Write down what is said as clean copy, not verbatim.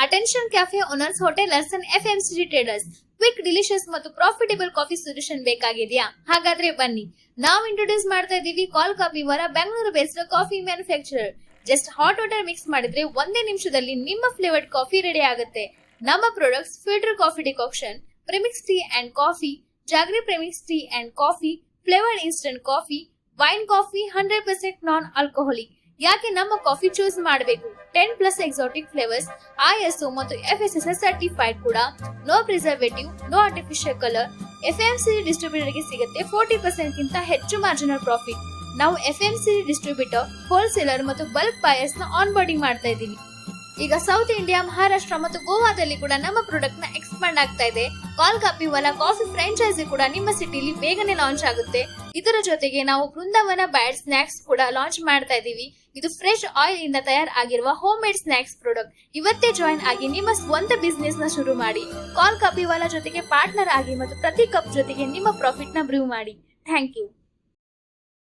Attention cafe owners, hoteliers and FMCG traders. Quick, delicious ಮತ್ತು profitable coffee solution ಬೇಕಾಗಿದೆಯಾ? ಹಾಗಾದ್ರೆ ಬನ್ನಿ, ನಾವು ಇಂಟ್ರೊಡ್ಯೂಸ್ ಮಾಡ್ತಾ ಇದೀವಿ call Kapiwala, Bengaluru based coffee manufacturer. Just hot water mix ಮಾಡಿದ್ರೆ ಒಂದೇ ನಿಮಿಷದಲ್ಲಿ ನಿಮ್ಮ ಫ್ಲೇವರ್ಡ್ ಕಾಫಿ ರೆಡಿ ಆಗುತ್ತೆ. ನಮ್ಮ products filter coffee decoction, premix tea and coffee, jaggery premix tea and coffee, flavoured instant coffee, wine coffee 100% non alcoholic. ಯಾಕೆ ನಮ್ಮ coffee choose ಮಾಡಬೇಕು? 10+ exotic flavours, ISO ಮತ್ತು FSSAI ಸರ್ಟಿಫೈಡ್ ಕೂಡ. No preservative, no artificial colour. FMCG distributor ಗೆ ಸಿಗುತ್ತೆ 40% ಗಿಂತ ಹೆಚ್ಚು marginal profit. ನಾವು FMCG ಡಿಸ್ಟ್ರಿಬ್ಯೂಟರ್, ಹೋಲ್ಸೇಲರ್ ಮತ್ತು ಬಲ್ಕ್ ಬಯರ್ಸ್ ನ ಆನ್ ಬೋರ್ಡಿಂಗ್ ಮಾಡ್ತಾ ಇದ್ದೀವಿ. ಈಗ ಸೌತ್ ಇಂಡಿಯಾ, ಮಹಾರಾಷ್ಟ್ರ ಮತ್ತು ಗೋವಾದಲ್ಲಿ ಕೂಡ ನಮ್ಮ ಪ್ರಾಡಕ್ಟ್ ನ ಎಕ್ಸ್ಪಾಂಡ್ ಆಗ್ತಾ ಇದೆ. ಕಾಲ್ ಕಾಪಿವಾಲ ಕಾಫಿ ಫ್ರಾಂಚೈಸಿ ಕೂಡ ನಿಮ್ಮ ಸಿಟಿಲಿ ಬೇಗನೆ ಲಾಂಚ್ ಆಗುತ್ತೆ. ಇದರ ಜೊತೆಗೆ ನಾವು ಬೃಂದಾವನ ಬ್ಯಾಡ್ ಸ್ನಾಕ್ಸ್ ಕೂಡ ಲಾಂಚ್ ಮಾಡ್ತಾ ಇದೀವಿ. ಇದು ಫ್ರೆಶ್ ಆಯಿಲ್ ಇಂದ ತಯಾರಾಗಿರುವ ಹೋಮ್ ಮೇಡ್ ಸ್ನಾಕ್ಸ್ ಪ್ರಾಡಕ್ಟ್. ಇವತ್ತೇ ಜಾಯಿನ್ ಆಗಿ ನಿಮ್ಮ ಸ್ವಂತ ಬಿಸ್ನೆಸ್ ನ ಶುರು ಮಾಡಿ. ಕಾಲ್ ಕಾಪಿವಾಲ ಜೊತೆಗೆ ಪಾರ್ಟ್ನರ್ ಆಗಿ ಮತ್ತು ಪ್ರತಿ ಕಪ್ ಜೊತೆಗೆ ನಿಮ್ಮ ಪ್ರಾಫಿಟ್ ನ ಬ್ರೂ ಮಾಡಿ. Thank you.